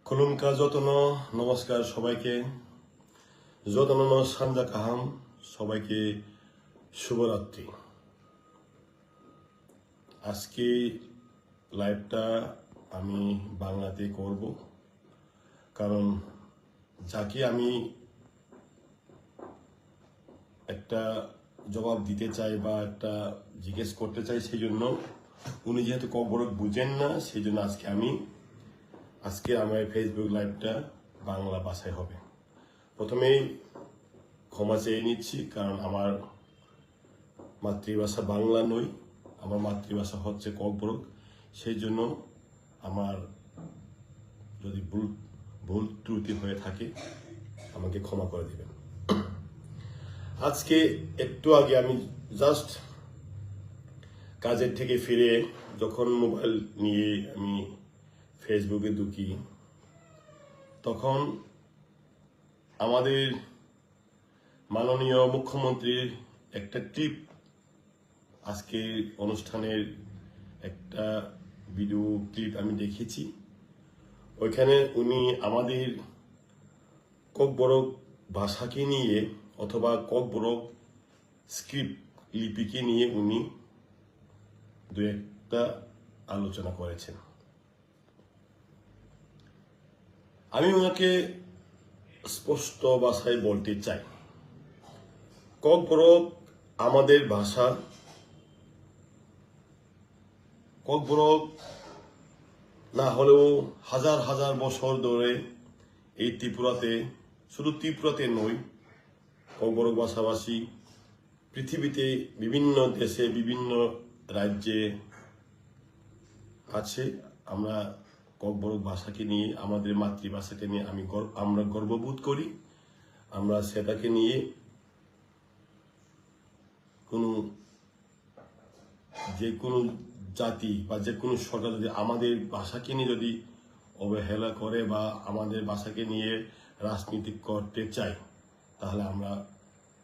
খুলুমকা যতন নমস্কার সবাইকে যতন সান্দা কাহাম সবাইকে শুভরাত্রি। আজকে লাইভটা আমি বাংলাতে করব, কারণ যাকে আমি একটা জবাব দিতে চাই বা একটা জিজ্ঞেস করতে চাই, সেই জন্য উনি যেহেতু কবরক বুঝেন না, সেই জন্য আজকে আমার ফেসবুক লাইভটা বাংলা ভাষায় হবে। প্রথমেই ক্ষমা চেয়ে নিচ্ছি, কারণ আমার মাতৃভাষা বাংলা নয়, আমার মাতৃভাষা হচ্ছে কবরক। সেই জন্য আমার যদি ভুল ত্রুটি হয়ে থাকে আমাকে ক্ষমা করে দিবেন। আজকে একটু আগে আমি জাস্ট কাজের থেকে ফিরে যখন মোবাইল নিয়ে আমি ফেসবুকে ঢুকি, তখন আমাদের মাননীয় মুখ্যমন্ত্রীর একটা ক্লিপ, আজকে অনুষ্ঠানের একটা ভিডিও ক্লিপ আমি দেখেছি। ওইখানে উনি আমাদের ককবরক ভাষাকে নিয়ে অথবা ককবরক স্ক্রিপ্ট লিপিকে নিয়ে উনি দু একটা আলোচনা করেছেন। আমি ওনাকে স্পষ্ট ভাষায় বলতে চাই, ককবরক আমাদের ভাষা। ককবরক না হলেও হাজার হাজার বছর ধরে এই ত্রিপুরাতে, শুধু ত্রিপুরাতে নয়, ককবরক ভাষাভাষী পৃথিবীতে বিভিন্ন দেশে বিভিন্ন রাজ্যে আছে। আমরা ককবরক ভাষাকে নিয়ে, আমাদের মাতৃভাষাকে নিয়ে আমরা গর্ববোধ করি। আমরা সেটাকে নিয়ে যে কোনো জাতি বা যে কোনো সরকার যদি আমাদের ভাষাকে নিয়ে যদি অবহেলা করে বা আমাদের ভাষাকে নিয়ে রাজনীতি করতে চায়, তাহলে আমরা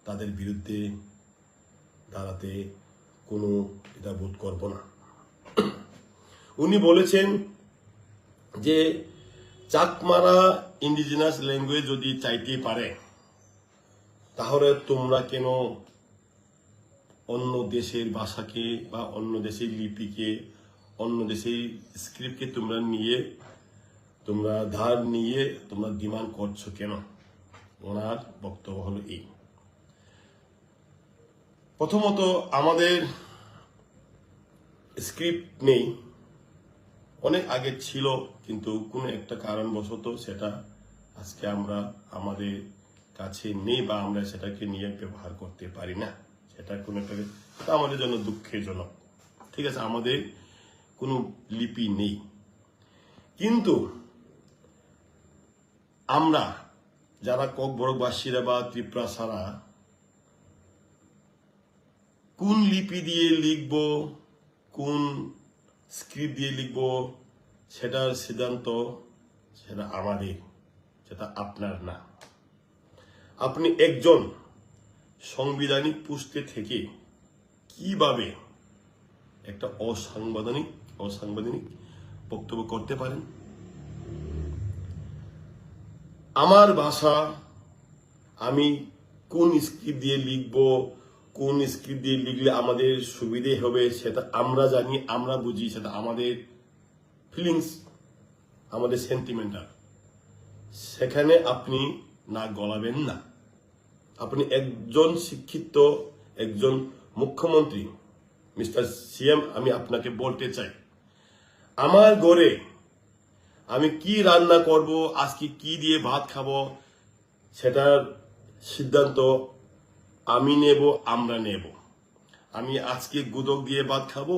তাদের বিরুদ্ধে দাঁড়াতে কোনো দ্বিধা বোধ করব না। উনি বলেছেন যে চাকমারা ইন্ডিজিনাস ল্যাঙ্গুয়েজ যদি চাইতে পারে, তাহলে তোমরা কেন অন্য দেশের ভাষাকে বা অন্য দেশের লিপিকে, অন্য দেশের স্ক্রিপ্টকে তোমরা ধার নিয়ে তোমরা ডিমান্ড করছো কেন? ওনার বক্তব্য হলো এই। প্রথমত, আমাদের স্ক্রিপ্ট নেই, অনেক আগে ছিল, কিন্তু কোনো একটা কারণবশত সেটা আজকে আমাদের কাছে নেই বা আমরা সেটাকে নিয়ে ব্যবহার করতে পারি না। সেটা আমাদের জন্য দুঃখজনক। ঠিক আছে, আমাদের কোনো লিপি নেই, কিন্তু আমরা যারা ককবরকবাসীরা বা ত্রিপুরা ছাড়া কোন লিপি দিয়ে লিখব, কোন স্ক্রিপ্ট দিয়ে লিখব, সেটার সিদ্ধান্ত সেটা আমাদের, সেটা আপনার না। আপনি একজন সাংবিধানিক পোস্টে থেকে কিভাবে একটা অসাংবিধানিক বক্তব্য করতে পারেন? আমার ভাষা, আমি কোন স্ক্রিপ্ট দিয়ে লিখব, কোন স্ক্রিপ্ট দিয়ে লিখলে আমাদের সুবিধে হবে, সেটা আমরা জানি, আমরা বুঝি, সেটা আমাদের ফিলিংস, আমাদের সেন্টিমেন্টাল। সেখানে আপনি না গলাবেন না। আপনি একজন শিক্ষিত একজন মুখ্যমন্ত্রী, মিস্টার সিএম, আমি আপনাকে বলতে চাই, আমার ঘরে আমি কি রান্না করব, আজকে কি দিয়ে ভাত খাবো, সেটার সিদ্ধান্ত আমি নেব, আমরা নেব। আমি আজকে গুদক দিয়ে ভাত খাবো,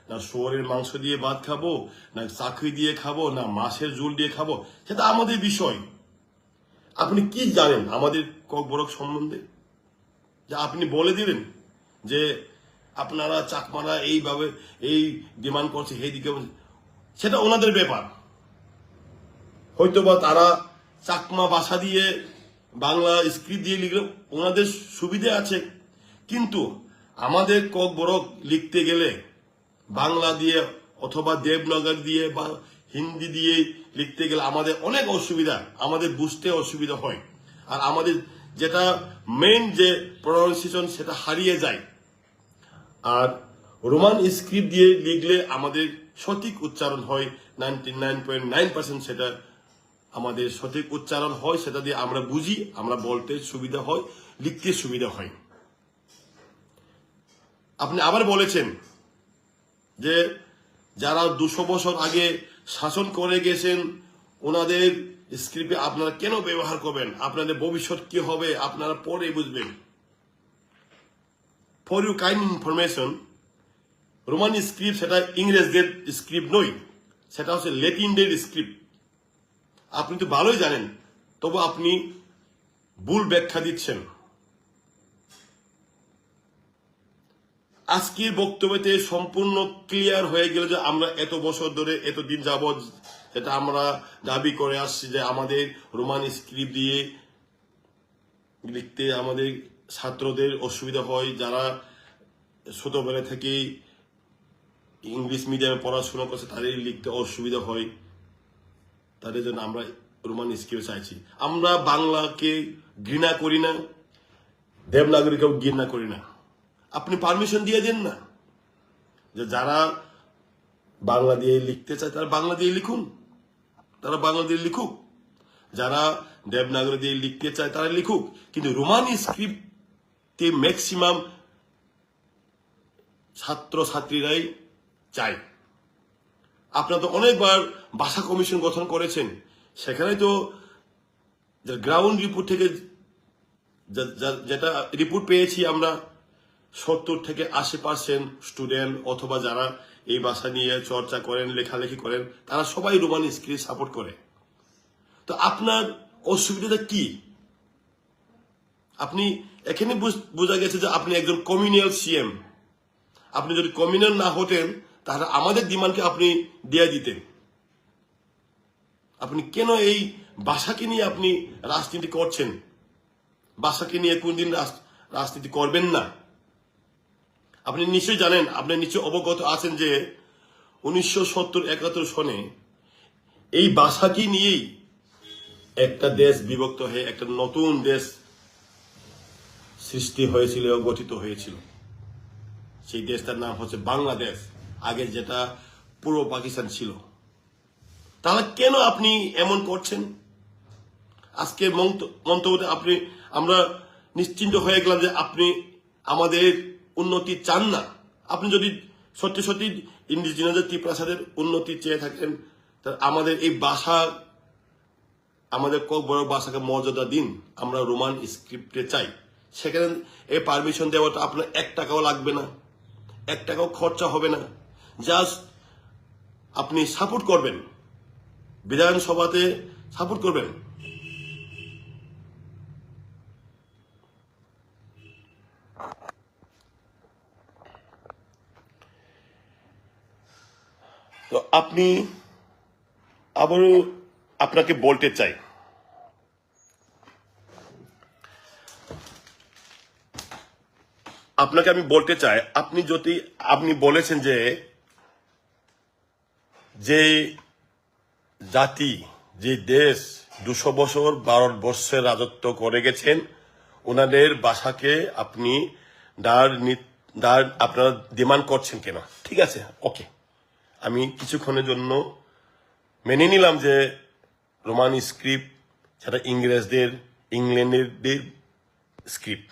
না শুয়োরের মাংস দিয়ে ভাত খাবো, না চাকরি দিয়ে খাবো, না মাছের ঝোল দিয়ে খাবো, সেটা আমাদের বিষয়। আপনি কি জানেন আমাদের ককবরক সম্বন্ধে? যা আপনি বলে দিলেন যে আপনারা চাকমারা এইভাবে এই ডিমান্ড করছে, এই দিকে, সেটা ওনাদের ব্যাপার। হয়তোবা তারা চাকমা ভাষা দিয়ে বাংলা স্ক্রিপ্ট দিয়ে লিখলে ওনাদের সুবিধে আছে, কিন্তু আমাদের ককবরক লিখতে গেলে বাংলা দিয়ে অথবা দেবনাগরী দিয়ে বা হিন্দি দিয়ে লিখতে গেলে আমাদের অনেক অসুবিধা, আমাদের বুঝতে অসুবিধা হয়, আর আমাদের যেটা মেইন যে প্রনাউন্সিয়েশন সেটা হারিয়ে যায়। আর রোমান স্ক্রিপ্ট দিয়ে লিখলে আমাদের সঠিক উচ্চারণ হয়, 99.9% সেটা আমাদের সঠিক উচ্চারণ হয়, সেটা দিয়ে আমরা বুঝি, আমরা বলতে সুবিধা হয়, লিখতে সুবিধা হয়। আপনি আবার বলেছেন যে যারা 200 বছর আগে শাসন করে গেছেন ওনাদের স্ক্রিপ্টে আপনারা কেন ব্যবহার করবেন, আপনাদের ভবিষ্যৎ কি হবে আপনারা পরে বুঝবেন। For you kind information, Roman script সেটা ইংরেজদের স্ক্রিপ্ট নয়, সেটা হচ্ছে ল্যাটিনদের স্ক্রিপ্ট। আপনি তো ভালোই জানেন, তবু আপনি ভুল ব্যাখ্যা দিচ্ছেন। আজকের বক্তব্যতে সম্পূর্ণ ক্লিয়ার হয়ে গেল যে আমরা এত বছর ধরে এতদিন যাবৎ যেটা আমরা দাবি করে আসছি যে আমাদের রোমান স্ক্রিপ্ট দিয়ে লিখতে আমাদের ছাত্রদের অসুবিধা হয়, যারা ছোটবেলা থেকেই ইংলিশ মিডিয়ামে পড়াশোনা করছে তাদের লিখতে অসুবিধা হয়, তাদের জন্য আমরা রোমান স্ক্রিপ্ট চাইছি। আমরা বাংলাকে ঘৃণা করি না, দেবনাগরীকেও ঘৃণা করি না। আপনি পারমিশন দিয়ে দেন না যে যারা বাংলা দিয়ে লিখতে চায় তারা বাংলা দিয়ে লিখুন, তারা বাংলা দিয়ে লিখুক, যারা দেবনাগরী দিয়ে লিখতে চায় তারা লিখুক, কিন্তু রোমান স্ক্রিপ্টে ম্যাক্সিমাম ছাত্র ছাত্রীরাই চায়। আপনারা তো অনেকবার ভাষা কমিশন গঠন করেছেন, সেখানে তো গ্রাউন্ড রিপোর্ট থেকে যেটা রিপোর্ট পেয়েছি আমরা, 70 থেকে 80% স্টুডেন্ট অথবা যারা এই ভাষা নিয়ে চর্চা করেন, লেখালেখি করেন, তারা সবাই রোমান স্ক্রিপ্ট সাপোর্ট করে। তো আপনার অসুবিধাটা কি? আপনি এখানে বোঝা গেছে যে আপনি একজন কমিউনাল সিএম। আপনি যদি কমিউনাল না হতেন তাহলে আমাদের ডিমান্ডকে আপনি দিয়ে দিতেন। আপনি কেন এই ভাষাকে নিয়ে আপনি রাজনীতি করছেন? ভাষাকে নিয়ে কোনদিন রাজনীতি করবেন না। আপনি নিশ্চয়ই জানেন, আপনি নিশ্চয়ই অবগত আছেন যে 1970-71 সনে এই ভাষাকে নিয়েই একটা দেশ বিভক্ত হয়ে একটা নতুন দেশ সৃষ্টি হয়েছিল, গঠিত হয়েছিল। সেই দেশটার নাম হচ্ছে বাংলাদেশ, আগে যেটা পূর্ব পাকিস্তান ছিল। তাহলে কেন আপনি এমন করছেন? আজকে মন্তব্যতে আমরা নিশ্চিন্ত হয়ে গেলাম যে আপনি আমাদের উন্নতি চান না। আপনি যদি সত্যি সত্যি ইন্ডিজিনাস ত্রিপ্রাসাদের উন্নতি চেয়ে থাকেন, তাহলে আমাদের এই ভাষা, আমাদের কক বড় ভাষাকে মর্যাদা দিন। আমরা রোমান স্ক্রিপ্টে চাই, সেখানে এই পারমিশন দেওয়াটা আপনার 1 টাকাও লাগবে না, 1 টাকাও খরচা হবে না। জাস্ট আপনি সাপোর্ট করবেন, বিধানসভাতে সাপোর্ট করবেন। তো আপনি আবারও আপনাকে বলতে চাই, আপনি বলেছেন যে যে জাতি, যে দেশ 200 বছর ভারতবর্ষে রাজত্ব করে গেছেন, ওনাদের ভাষাকে আপনি আপনারা ডিমান্ড করছেন কেন? ঠিক আছে, ওকে, আমি কিছুক্ষণের জন্য মেনে নিলাম যে রোমান স্ক্রিপ্ট সেটা ইংল্যান্ডের স্ক্রিপ্ট।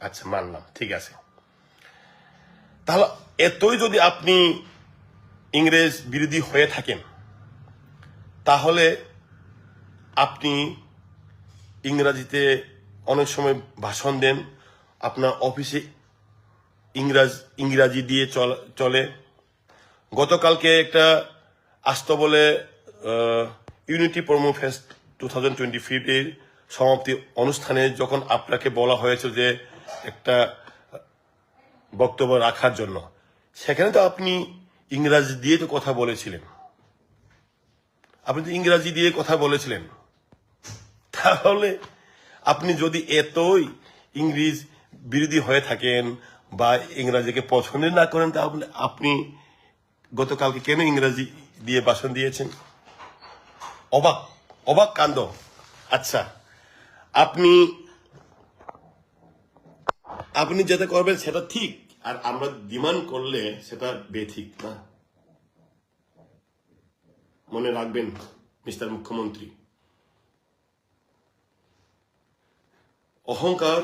আচ্ছা, মানলাম, ঠিক আছে। তাহলে এতই যদি আপনি ইংরেজ বিরোধী হয়ে থাকেন, তাহলে আপনি ইংরাজিতে অনেক সময় ভাষণ দেন, আপনার অফিসে ইংরাজি দিয়ে চলে। গতকালকে একটা আসতো বলে ইউনিটি প্রোমো ফেস্ট 2025 এর সমাপ্তি অনুষ্ঠানে যখন আপনাকে বলা হয়েছে যে একটা বক্তব্য রাখার জন্য, সেখানে তো আপনি ইংরাজি দিয়ে তো কথা বলেছিলেন। তাহলে আপনি যদি এতই ইংরেজ বিরোধী হয়ে থাকেন বা ইংরাজিকে পছন্দ না করেন, তাহলে আপনি গতকালকে কেন ইংরাজি দিয়ে ভাষণ দিয়েছেন? অবাক অবাক কাণ্ড। আচ্ছা, আপনি আপনি যেটা করবেন সেটা ঠিক, আর আমরা ডিমান্ড করলে সেটা বেঠিক না। মনে রাখবেন মিস্টার মুখ্যমন্ত্রী, অহংকার,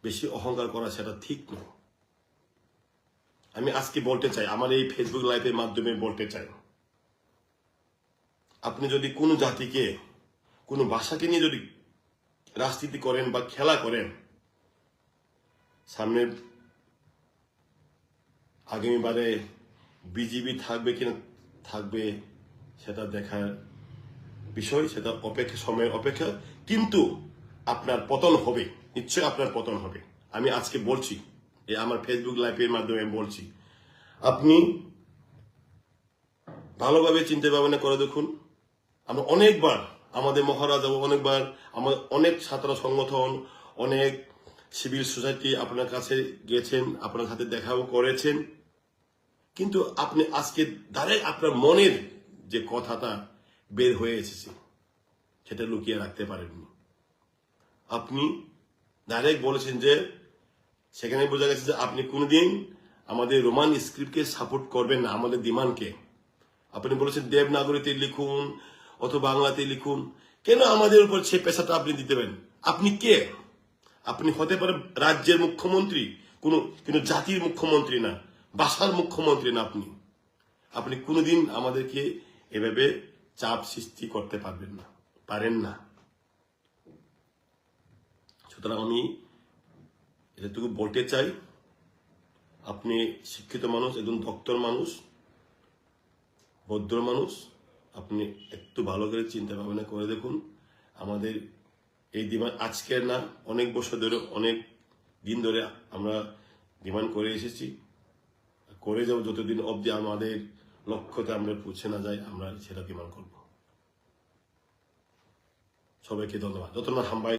বেশি অহংকার করা সেটা ঠিক নয়। আমি আজকে বলতে চাই, আমার এই ফেসবুক লাইভের মাধ্যমে বলতে চাই, আপনি যদি কোনো জাতিকে, কোনো ভাষাকে নিয়ে যদি রাজনীতি করেন বা খেলা করেন, সামনে আগামীবারে বিজেপি থাকবে কিনা থাকবে সেটা দেখার বিষয়, সেটা অপেক্ষা, সময়ের অপেক্ষা। কিন্তু আপনার পতন হবে, নিশ্চয় আপনার পতন হবে। আমি আজকে বলছি, এই আমার ফেসবুক লাইভের মাধ্যমে বলছি, আপনি ভালোভাবে চিন্তা ভাবনা করে দেখুন। আমরা অনেকবার আমাদের মহারাজা, অনেকবার আমার অনেক ছাত্র সংগঠন, অনেক সিভিল সোসাইটি আপনার কাছে গেছেন, আপনার সাথে দেখাও করেছেন, কিন্তু আপনি আজকে ডাইরেক্ট আপনার মনের যে কথাটা বের হয়ে এসেছে সেটা লুকিয়ে রাখতে পারেননি। আপনি ডাইরেক্ট বলেছেন যে, সেখানে বোঝা গেছে যে আপনি কোনোদিন আমাদের রোমান স্ক্রিপ্টকে সাপোর্ট করবেন না, আমাদের ডিমান্ডকে। আপনি বলেছেন দেবনাগরীতে লিখুন অথবা বাংলাতে লিখুন। কেন আমাদের উপর সেই পেশাটা আপনি দিতেবেন? আপনি কে? আপনি হতে পারে রাজ্যের মুখ্যমন্ত্রী, কোনো জাতির মুখ্যমন্ত্রী না, ভাষার মুখ্যমন্ত্রী না। আপনি কোনোদিন আমাদেরকে এভাবে চাপ সৃষ্টি করতে পারেন না। সুতরাং আমি এটুকু বলতে চাই, আপনি শিক্ষিত মানুষ, একজন ডক্টর মানুষ, ভদ্র মানুষ, আপনি একটু ভালো করে চিন্তা ভাবনা করে দেখুন। আমাদের এই ডিমান্ড আজকের না, অনেক বছর ধরে, অনেক দিন ধরে আমরা ডিমান্ড করে এসেছি, করে যাবো যতদিন অবধি আমাদের লক্ষ্যতে আমরা পৌঁছে না যাই, আমরা সেটা ডিমান্ড করব। সবাইকে ধন্যবাদ। যত না হামবাই